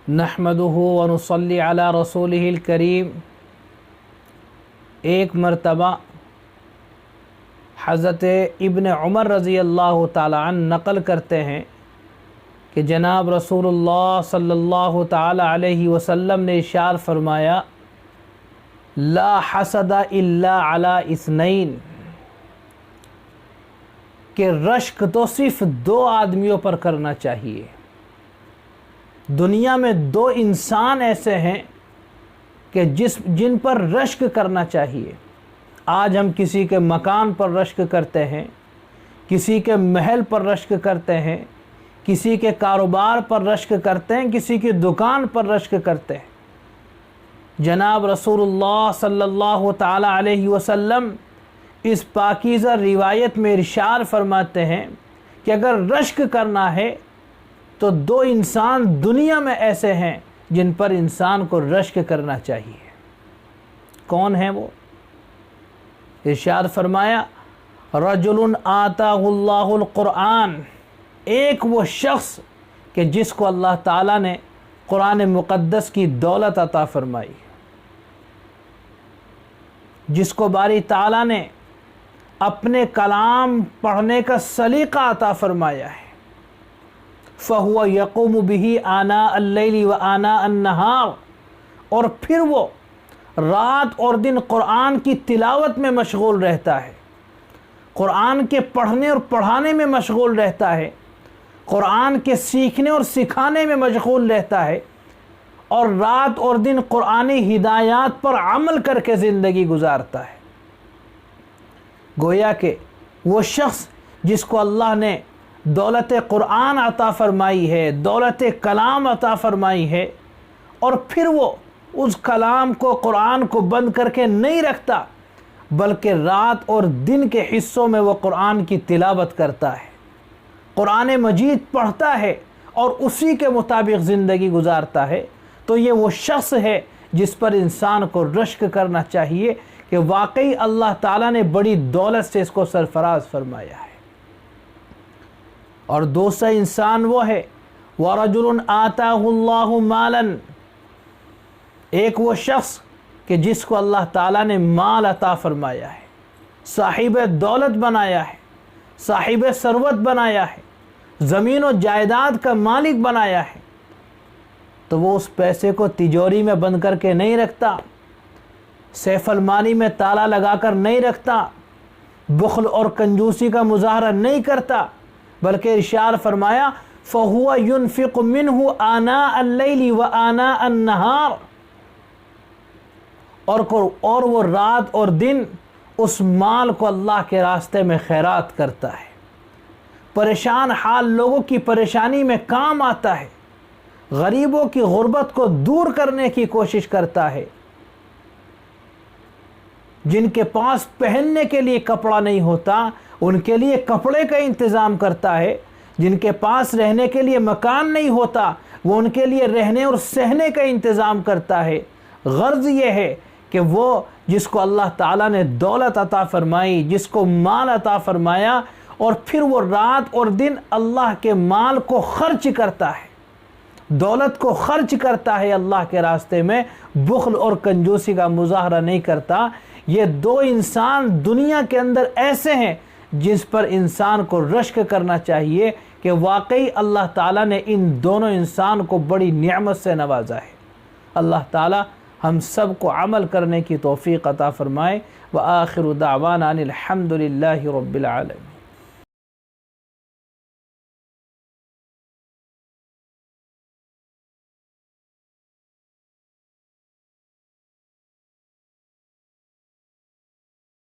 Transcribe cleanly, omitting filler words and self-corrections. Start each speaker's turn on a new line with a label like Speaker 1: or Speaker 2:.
Speaker 1: نحمدہ ونصلی علی رسولہ الکریم۔ ایک مرتبہ حضرت ابن عمر رضی اللہ تعالی عنہ نقل کرتے ہیں کہ جناب رسول اللہ صلی اللہ تعالی علیہ وسلم نے ارشاد فرمایا، لا حسد الا علی اثنین، کہ رشک تو صرف دو آدمیوں پر کرنا چاہیے۔ دنیا میں دو انسان ایسے ہیں کہ جن پر رشک کرنا چاہیے۔ آج ہم کسی کے مکان پر رشک کرتے ہیں، کسی کے محل پر رشک کرتے ہیں، کسی کے کاروبار پر رشک کرتے ہیں، کسی کی دکان پر رشک کرتے ہیں۔ جناب رسول اللہ صلی اللہ تعالی علیہ وسلم اس پاکیزہ روایت میں ارشاد فرماتے ہیں کہ اگر رشک کرنا ہے تو دو انسان دنیا میں ایسے ہیں جن پر انسان کو رشک کرنا چاہیے۔ کون ہیں وہ؟ ارشاد فرمایا، رجل آتاہ اللہ القرآن، ایک وہ شخص کہ جس کو اللہ تعالیٰ نے قرآن مقدس کی دولت عطا فرمائی، جس کو باری تعالیٰ نے اپنے کلام پڑھنے کا سلیقہ عطا فرمایا ہے، فَهُوَ يَقُومُ بِهِ آنَاءَ اللَّيْلِ وَآنَاءَ النَّهَارِ، اور پھر وہ رات اور دن قرآن کی تلاوت میں مشغول رہتا ہے، قرآن کے پڑھنے اور پڑھانے میں مشغول رہتا ہے، قرآن کے سیکھنے اور سکھانے میں مشغول رہتا ہے، اور رات اور دن قرآنی ہدایات پر عمل کر کے زندگی گزارتا ہے۔ گویا کہ وہ شخص جس کو اللہ نے دولت قرآن عطا فرمائی ہے، دولت کلام عطا فرمائی ہے، اور پھر وہ اس کلام کو، قرآن کو بند کر کے نہیں رکھتا، بلکہ رات اور دن کے حصوں میں وہ قرآن کی تلاوت کرتا ہے، قرآن مجید پڑھتا ہے اور اسی کے مطابق زندگی گزارتا ہے، تو یہ وہ شخص ہے جس پر انسان کو رشک کرنا چاہیے کہ واقعی اللہ تعالیٰ نے بڑی دولت سے اس کو سرفراز فرمایا ہے۔ اور دوسرا انسان وہ ہے، وَرَجُلٌ آتَاهُ اللَّهُ مَالًا، ایک وہ شخص کہ جس کو اللہ تعالیٰ نے مال عطا فرمایا ہے، صاحب دولت بنایا ہے، صاحب ثروت بنایا ہے، زمین و جائیداد کا مالک بنایا ہے، تو وہ اس پیسے کو تجوری میں بند کر کے نہیں رکھتا، سیف المانی میں تالا لگا کر نہیں رکھتا، بخل اور کنجوسی کا مظاہرہ نہیں کرتا، بلکہ ارشاد فرمایا، فَهُوَ يُنْفِقُ مِنْهُ آنَاءَ اللَّيْلِ وَآنَاءَ النَّهَارِ، اور وہ رات اور دن اس مال کو اللہ کے راستے میں خیرات کرتا ہے، پریشان حال لوگوں کی پریشانی میں کام آتا ہے، غریبوں کی غربت کو دور کرنے کی کوشش کرتا ہے، جن کے پاس پہننے کے لیے کپڑا نہیں ہوتا ان کے لیے کپڑے کا انتظام کرتا ہے، جن کے پاس رہنے کے لیے مکان نہیں ہوتا وہ ان کے لیے رہنے اور سہنے کا انتظام کرتا ہے۔ غرض یہ ہے کہ وہ جس کو اللہ تعالیٰ نے دولت عطا فرمائی، جس کو مال عطا فرمایا، اور پھر وہ رات اور دن اللہ کے مال کو خرچ کرتا ہے، دولت کو خرچ کرتا ہے اللہ کے راستے میں، بخل اور کنجوسی کا مظاہرہ نہیں کرتا، یہ دو انسان دنیا کے اندر ایسے ہیں جس پر انسان کو رشک کرنا چاہیے کہ واقعی اللہ تعالیٰ نے ان دونوں انسان کو بڑی نعمت سے نوازا ہے۔ اللہ تعالیٰ ہم سب کو عمل کرنے کی توفیق عطا فرمائے۔ وآخر دعوانا الحمد للہ رب العالمین۔